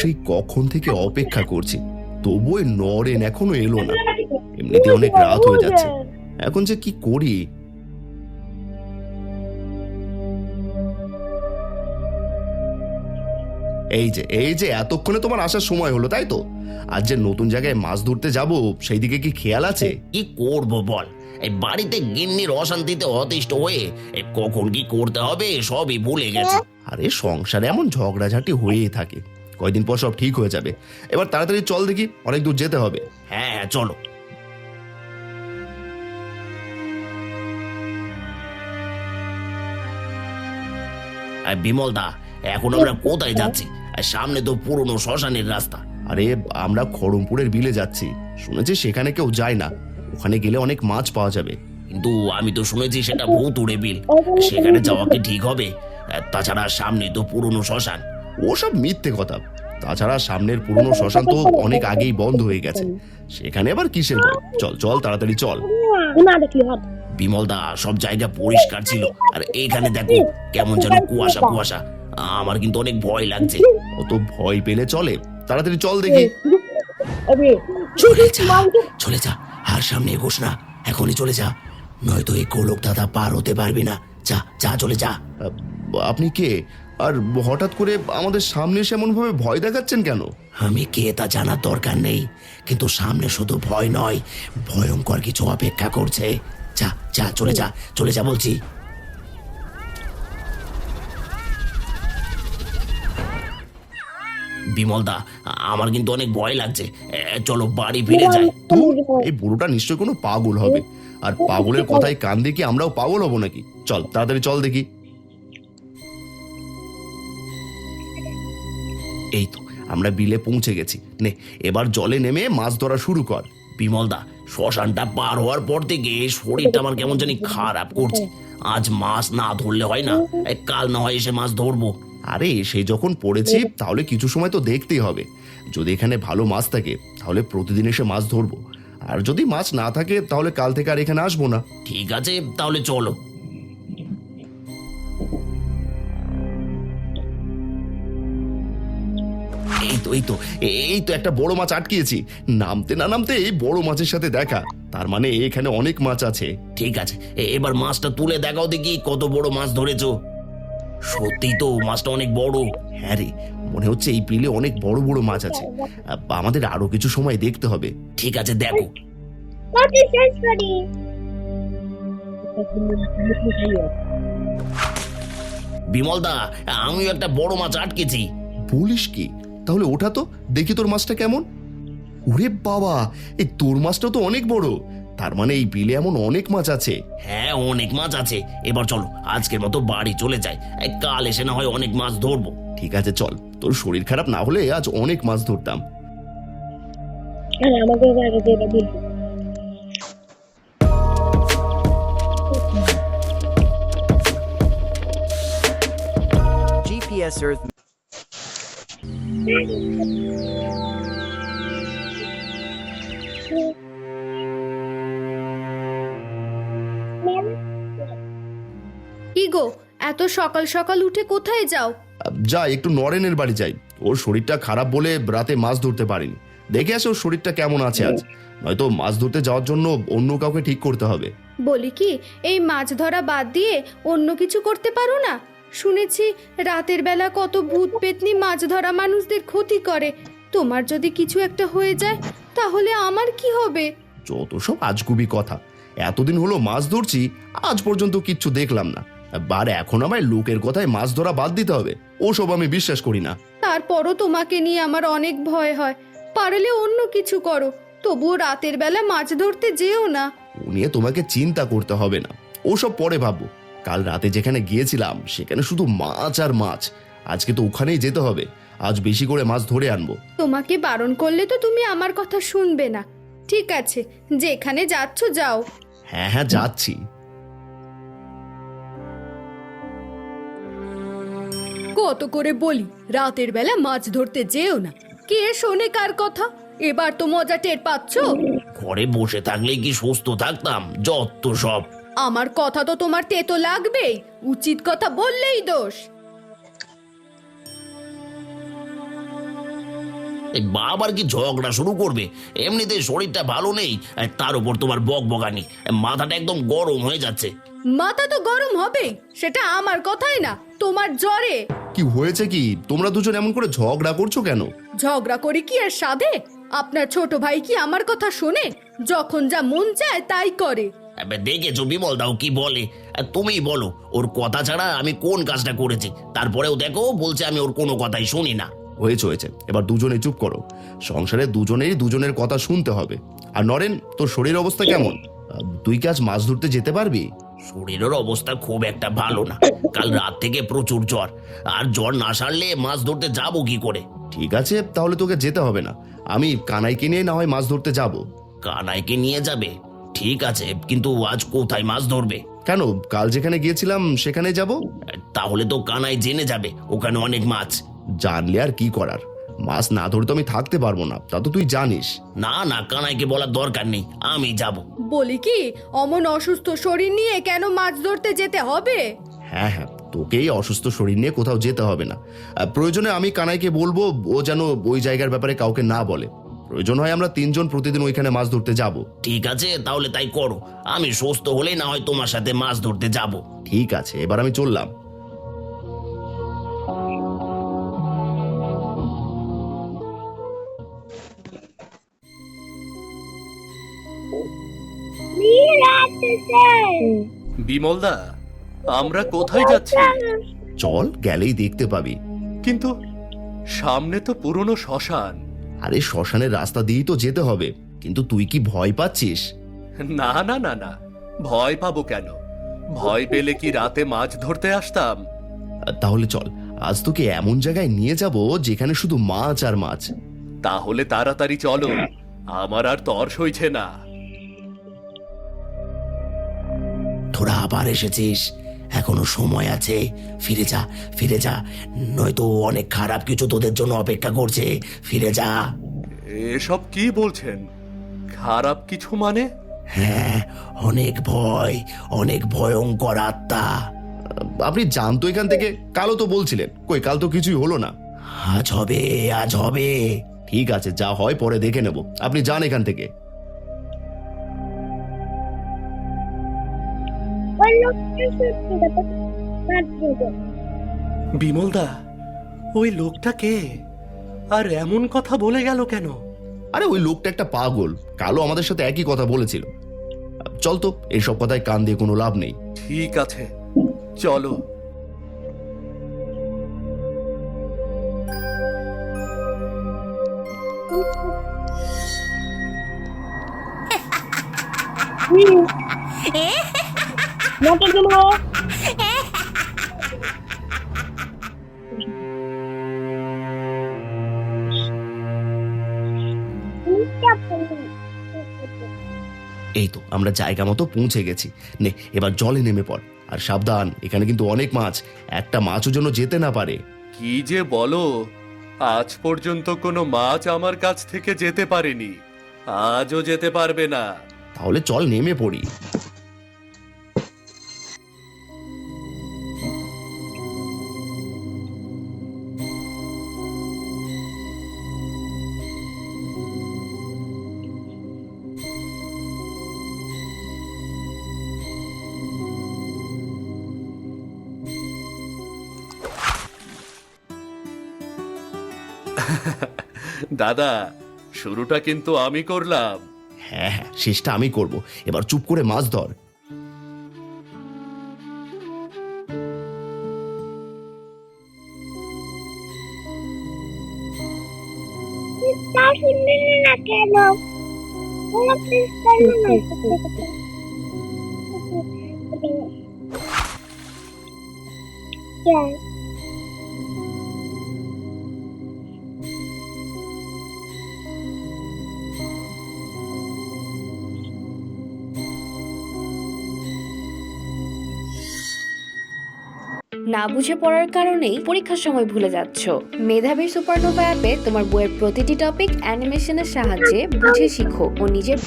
সেই কখন থেকে অপেক্ষা করছি, তবুও নরেন এখনো এলো না। এমনিতে অনেক রাত হয়ে যাচ্ছে, এখন যে কি করি। এই যে এতক্ষণে তোমার আসার সময় হলো, তাই তো? আজ যে নতুন জায়গায় মাছ ধরতে যাব, সেই দিকে কি খেয়াল আছে? কি করব বল, এই বাড়িতে গিন্নির অশান্তিতে অতিষ্ঠ হয়ে কখন কি করতে হবে সবই ভুলে গেছে। আরে সংসারে এমন ঝগড়াঝাটি হয়েই থাকে, কয়দিন পর সব ঠিক হয়ে যাবে। এবার তাড়াতাড়ি চল দেখি, অনেক দূর যেতে হবে। হ্যাঁ হ্যাঁ চলো। বিমল দা, এখন আমরা কোথায় যাচ্ছি? সামনে তো পুরনো শ্মশানের রাস্তা। আরে আমরা খড়মপুরের বিলে যাচ্ছি, শুনেছি সেখানে কেউ যায় না, ওখানে গেলে অনেক মাছ পাওয়া যাবে। কিন্তু আমি তো শুনেছি সেটা ভূতুড়ে বিল, সেখানে যাওয়া কি ঠিক হবে? তাছাড়া সামনে তো পুরনো শ্মশান। ওসব মিথ্যে কথা। তাছাড়া সামনের পুরনো শ্মশান তো অনেক আগেই বন্ধ হয়ে গেছে, সেখানে আবার কিসের ভয়? চল চল তাড়াতাড়ি চল। বিমল দা, সব জায়গা পরিষ্কার ছিল, আর এখানে দেখো কেমন যেন কুয়াশা কুয়াশা। আমার কিন্তু অনেক ভয় লাগছে। অত ভয় পেলে চলে? তাড়াতাড়ি চল দেখি। চলে যা, চলে যা, আর সামনে এগোস না, এখনই চলে যা, নয়তো এই গোলক দাদা পার হতে পারবি না। যা যা, চলে যা। আপনি কে? আর হঠাৎ করে আমাদের সামনে এসে এমন ভাবে ভয় দেখাচ্ছেন কেন? আমি কে তা জানার দরকার নেই, কিন্তু সামনে শুধু ভয় নয়, ভয়ঙ্কর কিছু অপেক্ষা করছে। যা যা, চলে যা, চলে যা বলছি। বিমল দা, আমার কিন্তু অনেক ভয় লাগছে, চলো বাড়ি ফিরে যাই। তো এই বুড়োটা নিশ্চয় কোনো পাগল হবে, আর পাগলের কথায় কান দিয়ে কি আমরাও পাগল হব নাকি? চল তাড়াতাড়ি চল দেখি। এই তো আমরা বিলে পৌঁছে গেছি, নে এবার জলে নেমে মাছ ধরা শুরু কর। বিমল দা, শ্মশানটা পার হওয়ার পর থেকে শরীরটা আমার কেমন জানি খারাপ করছে। আজ মাছ না ধরলে হয় না, কাল না হয় এসে মাছ ধরবো। আরে এসে যখন পড়েছি তাহলে কিছু সময় তো দেখতেই হবে। যদি এখানে ভালো মাছ থাকে তাহলে প্রতিদিন এসে মাছ ধরবো, আর যদি মাছ না থাকে তাহলে কাল থেকে আর এখানে আসবো না। ঠিক আছে, তাহলে চলো। এই তো একটা বড় মাছ আটকিয়েছি। নামতে না নামতে এই বড় মাছের সাথে দেখা, তার মানে এখানে অনেক মাছ আছে। ঠিক আছে, এবার মাছটা তুলে দেখাও দেখি কত বড় মাছ ধরেছো। সত্যি তো মাছটা অনেক বড়। হ্যাঁ রে, মনে হচ্ছে এই বিলে অনেক বড় বড় মাছ আছে। আমাদের আরো কিছু সময় দেখতে হবে। ঠিক আছে, দেখো। বিমল দা, আমিও একটা বড় মাছ আটকেছি। বলিস কি? তাহলে ওঠা তো দেখি তোর মাছটা কেমন। ওরে বাবা, এই তোর মাছটা তো অনেক বড়, তার মানে এই বিলে এমন অনেক মাছ আছে। হ্যাঁ, অনেক মাছ আছে। এবার চলো আজকের মতো বাড়ি চলে যাই, কাল এসে না হয় অনেক মাছ ধরবো। ঠিক আছে চল, তোর শরীর খারাপ না হলে আজ অনেক মাছ ধরতাম। GPS Earth. কি গো, এত সকাল সকাল উঠে কোথায় যাও? যা একটু নরেনের বাড়ি যাই, ওর শরীরটা খারাপ বলে রাতে মাছ ধরতে পারিনি। দেখে আসে ওর শরীরটা কেমন আছে আজ, নয়তো মাছ ধরতে যাওয়ার জন্য অন্য কাউকে ঠিক করতে হবে। বলি কি, এই মাছ ধরা বাদ দিয়ে অন্য কিছু করতে পারো না? শুনেছি রাতের বেলা কত ভূত পেতনি মাছ ধরা মানুষদের ক্ষতি করে। তোমার যদি কিছু একটা হয়ে যায় তাহলে আমার কি হবে? যত সব আজগুবি কথা, এতদিন হলো মাছ ধরছি, আজ পর্যন্ত কিচ্ছু দেখলাম না। আর এখন আমায় লোকের কথায় মাছ ধরা বাদ দিতে হবে, ওসব আমি বিশ্বাস করি না। তারপরও তোমাকে নিয়ে আমার অনেক ভয় হয়। পারলে অন্য কিছু করো, তবুও রাতের বেলা মাছ ধরতে যেও না। ও নিয়ে তোমাকে চিন্তা করতে হবে না, ওসব পরে ভাববো। কাল রাতে যেখানে গিয়েছিলাম সেখানে শুধু মাছ আর মাছ, আজকে তো ওখানেই যেতে হবে, আজ বেশি করে মাছ ধরে আনবো। তোমাকে বারণ করলে তো তুমি আমার কথা শুনবে না। ঠিক আছে, যেখানে যাচ্ছ যাও। হ্যাঁ হ্যাঁ যাচ্ছি। কত করে বলি রাতের বেলা মাছ ধরতে যেও না, কে শোনে কার কথা? এবার তো মজা টের পাচ্ছ। ঘরে বসে থাকলে কি সুস্থ থাকতাম? যত সব। আমার কথা তো তোমার তেতো লাগবেই, উচিত কথা বললেই দোষ। এই বাবার কি ঝগড়া শুরু করবে? এমনিতে শরীরটা ভালো নেই, আর তার উপর তোমার বকবকানি, মাথাটা একদম গরম হয়ে যাচ্ছে। মাথা তো গরম হবে, সেটা আমার কথাই না, তোমার জ্বরে। কি হয়েছে কি? তোমরা দুজন এমন করে ঝগড়া করছো কেন? ঝগড়া করি কি আর সাধে? আপনার ছোট ভাই কি আমার কথা শোনে? যখন যা মন চায় তাই করে। দেখেছো বিমল দাও কি বলে? তুমিই বলো, ওর কথা ছাড়া আমি কোন কাজটা করেছি? তারপরেও দেখো বলছে আমি ওর কোনো কথাই শুনি না। হয়েছে হয়েছে, এবার দুজনে চুপ করো। সংসারে দুজনেরই দুজনের কথা শুনতে হবে। আর নরেন, তোর শরীর অবস্থা কেমন? তুই কি আজ মাছ ধরতে যেতে পারবি? শরীরের অবস্থা খুব একটা ভালো না, কাল রাত থেকে প্রচুর জ্বর, আর জ্বর না সারলে মাছ ধরতে যাবো কি করে? ঠিক আছে, তাহলে তোকে যেতে হবে না। আমি কানাইকে নিয়ে না হয় মাছ ধরতে যাব। কানাইকে নিয়ে যাবে? ঠিক আছে, কিন্তু আজ কোথায় মাছ ধরবে? কেন, কাল যেখানে গিয়েছিলাম সেখানে যাব। তাহলে তো কানাই জেনে যাবে ওখানে অনেক মাছ। জানলে আর কি করার, মাছ না ধরে তো আমি থাকতে পারবো না, তা তো তুই জানিস। না না, কানাইকে বলার দরকার নেই, আমি যাব। বলি কি, অমন অসুস্থ শরীর নিয়ে কেন মাছ ধরতে যেতে হবে? হ্যাঁ হ্যাঁ, তোকেই অসুস্থ শরীর নিয়ে কোথাও যেতে হবে না। প্রয়োজনে আমি কানাইকে বলবো ও যেন ওই জায়গার ব্যাপারে কাউকে না বলে। প্রয়োজন হয় আমরা তিনজন প্রতিদিন ওইখানে মাছ ধরতে যাব। ঠিক আছে, তাহলে তাই করো। আমি সুস্থ হলেই না হয় তোমার সাথে মাছ ধরতে যাব। ঠিক আছে, এবার আমি চললাম। বিমলদা, আমরা কোথায় যাচ্ছি? চল, গেলেই দেখতে পাবি। কিন্তু সামনে তো পুরনো শ্মশান। আরে শ্মশানের রাস্তা দিয়েই তো যেতে হবে, কিন্তু তুই কি ভয় পাচ্ছিস? না না না না, ভয় পাবো কেন? ভয় পেলে কি রাতে মাছ ধরতে আসতাম? তাহলে চল, আজ তোকে এমন জায়গায় নিয়ে যাব যেখানে শুধু মাছ আর মাছ। তাহলে তাড়াতাড়ি চলো, আমার আর তর সইছে না। তোরা আবার এসেছিস, এখনো সময় আছে, ফিরে যা, ফিরে যা, নয়তো অনেক খারাপ কিছু তোদের জন্য অপেক্ষা করছে। ফিরে যা। এসব কি বলছেন? খারাপ কিছু মানে? হ্যাঁ, অনেক ভয়, অনেক ভয়ঙ্কর আত্মা। আপনি যান তো এখান থেকে, কালও তো বলছিলেন, কই কাল তো কিছুই হলো না। আজ হবে, আজ হবে। ঠিক আছে, যা হয় পরে দেখে নেব, আপনি যান এখান থেকে। বিমলদা, ওই লোকটা কে? আর এমন কথা বলে গেল কেন? আরে ওই লোকটা একটা পাগল, কালও আমাদের সাথে একই কথা বলেছিল। চল তো, এইসব কথায় কান দিয়ে কোনো লাভ নেই। ঠিক আছে, চলো। এই তো আমরা জায়গা মতো পৌঁছে গেছি। নে, এবার জলে নেমে পড়। আর সাবধান, এখানে কিন্তু অনেক মাছ, একটা মাছও যেন যেতে না পারে। কি যে বলো, আজ পর্যন্ত কোনো মাছ আমার কাছ থেকে যেতে পারেনি, আজও যেতে পারবে না। তাহলে চল নেমে পড়ি। দাদা, শুরুটা কিন্তু আমি করলাম। হ্যাঁ হ্যাঁ, শেষটা আমি করব। এবার চুপ করে মাছ ধর। না বুঝে পড়ার কারণেই পরীক্ষার সময় ভুলে যাচ্ছ। মেধাবী সুপারনোভা অ্যাপে তোমার বইয়ের প্রতিটি টপিক অ্যানিমেশনের সাহায্যে বুঝে শিখো ও নিজের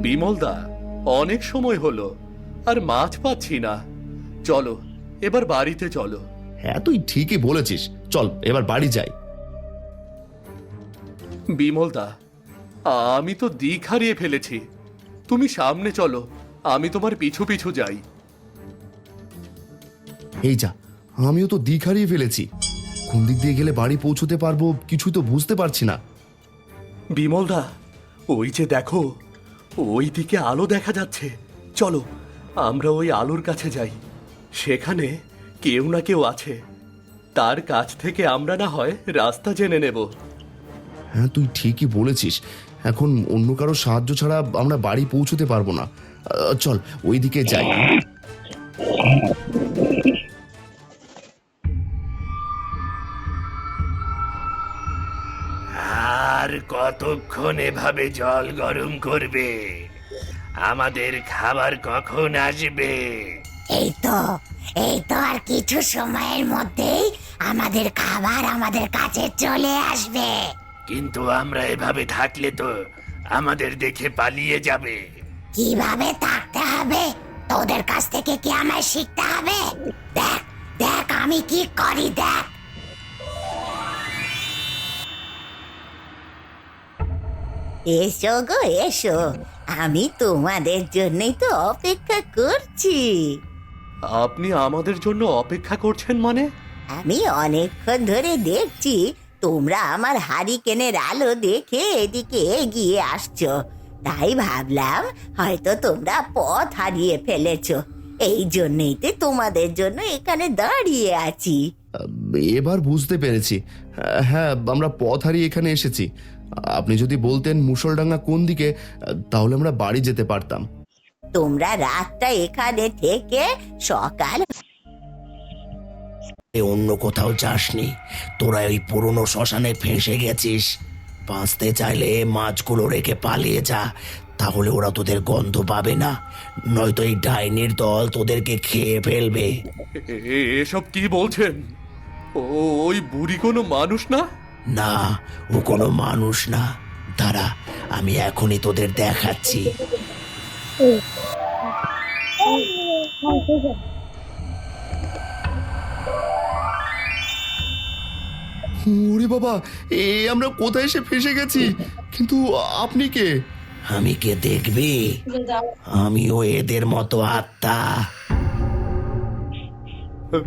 বিমলদা, অনেক সময় হলো, আর মাছ পাচ্ছি না। চলো এবার বাড়িতে চলো। হ্যাঁ, তুই ঠিকই বলেছিস, চল এবার বাড়ি যাই। বিমলদা, আমি তো দিক হারিয়ে ফেলেছি। তুমি সামনে চলো, আমি তোমার পিছু পিছু যাই। এই যা, আমিও তো দিক হারিয়ে ফেলেছি। কোন দিক দিয়ে গেলে বাড়ি পৌঁছতে পারবো কিছুই তো বুঝতে পারছি না। বিমলদা, ওই যে দেখো, ওই দিকে আলো দেখা যাচ্ছে। চলো আমরা ওই আলোর কাছে যাই। সেখানে কেউ না কেউ আছে, তার কাছ থেকে আমরা না হয় রাস্তা জেনে নেব। হ্যাঁ, তুই ঠিকই বলেছিস। এখন অন্য কারো সাহায্য ছাড়া আমরা বাড়ি পৌঁছতে পারবো না। চল ওই দিকে যাই। আর কতক্ষণ এভাবে জল গরম করবে? আমাদের খাবার কখন আসবে? এই তো আর কিছু সময়ের মধ্যেই আমাদের খাবার আমাদের কাছে চলে আসবে। কিন্তু আমরা এভাবে থাকলে তো আমাদের দেখে পালিয়ে যাবে। কিভাবে থাকতে হবে তোদের কাছ থেকে কি আমায় শিখতে হবে? দেখ দেখ আমি কি করি, দেখ। এসো গো এসো, আমি তোমাদের জন্যই তো অপেক্ষা করছি। আপনি আমাদের জন্য অপেক্ষা করছেন মানে? আমি অনেকক্ষণ ধরে দেখছি তোমরা আমার হারিকেনের আলো দেখে এদিকে এগিয়ে আসছো, তাই ভাবলাম হয়তো তোমরা পথ হারিয়ে ফেলেছো। এই জন্যই তো তোমাদের জন্য এখানে দাঁড়িয়ে আছি। এবার বুঝতে পেরেছি। হ্যাঁ, আমরা পথ হারিয়ে এখানে এসেছি। আপনি যদি বলতেন মুষলডাঙ্গা কোন দিকে, তাহলে আমরা বাড়ি যেতে পারতাম। তোমরা রাতটা এখানে থেকে সকাল অন্য কোথাও যাসনি? তোরা ওই পুরনো শ্মশানে ফেঁসে গেছিস। বাঁচতে চাইলে মাছগুলো রেখে পালিয়ে যা, তাহলে ওরা তোদের গন্ধ পাবে না, নয়তো এই ডাইনির দল তোদেরকে খেয়ে ফেলবে। এসব কি বলছেন? ওই বুড়ি কোনো মানুষ না? না, ও কোনো মানুষ না। দাঁড়া, আমি এখনই তোদের দেখাচ্ছি। ওরে বাবা, আমরা কোথায় এসে ফেসে গেছি? কিন্তু আপনি কে? আমি কে দেখবি? আমিও এদের মতো আত্মা।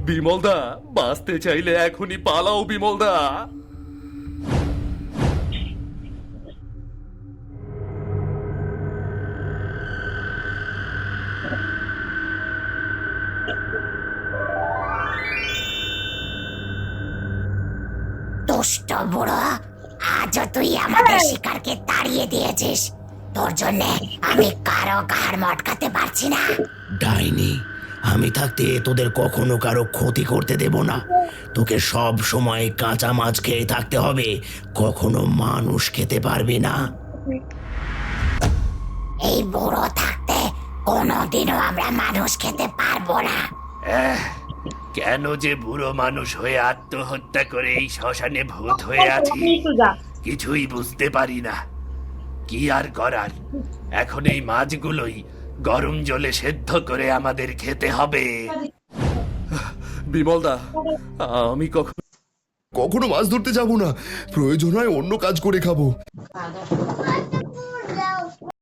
বিমলদা, বাঁচতে চাইলে এখনই পালাও বিমলদা। দুষ্ট বুড়ো, আজও তুই আমাদের শিকারকে তাড়িয়ে দিয়েছিস। তোর জন্য আমি কারো ঘাড় মটকাতে পারছি না। ডাইনি, আমি থাকতে তোদের কখনো কারো ক্ষতি করতে দেব না। তোকে সব সময় কাঁচা মাছ খেয়ে থাকতে হবে, কখনো মানুষ খেতে পারবি না। এই বুড়ো থাকতে কোনোদিনও আমরা মানুষ খেতে পারবো না। কেন যে বুড়ো মানুষ হয়ে আত্মহত্যা করে এই শ্মশানে ভূত হয়ে আছি কিছুই বুঝতে পারি না। কি আর করার, এখন এই মাছগুলোই গরম জলে সেদ্ধ করে আমাদের খেতে হবে। বিমলদা, আমি কখনো মাছ ধরতে যাব না। প্রয়োজন হয় অন্য কাজ করে খাবো।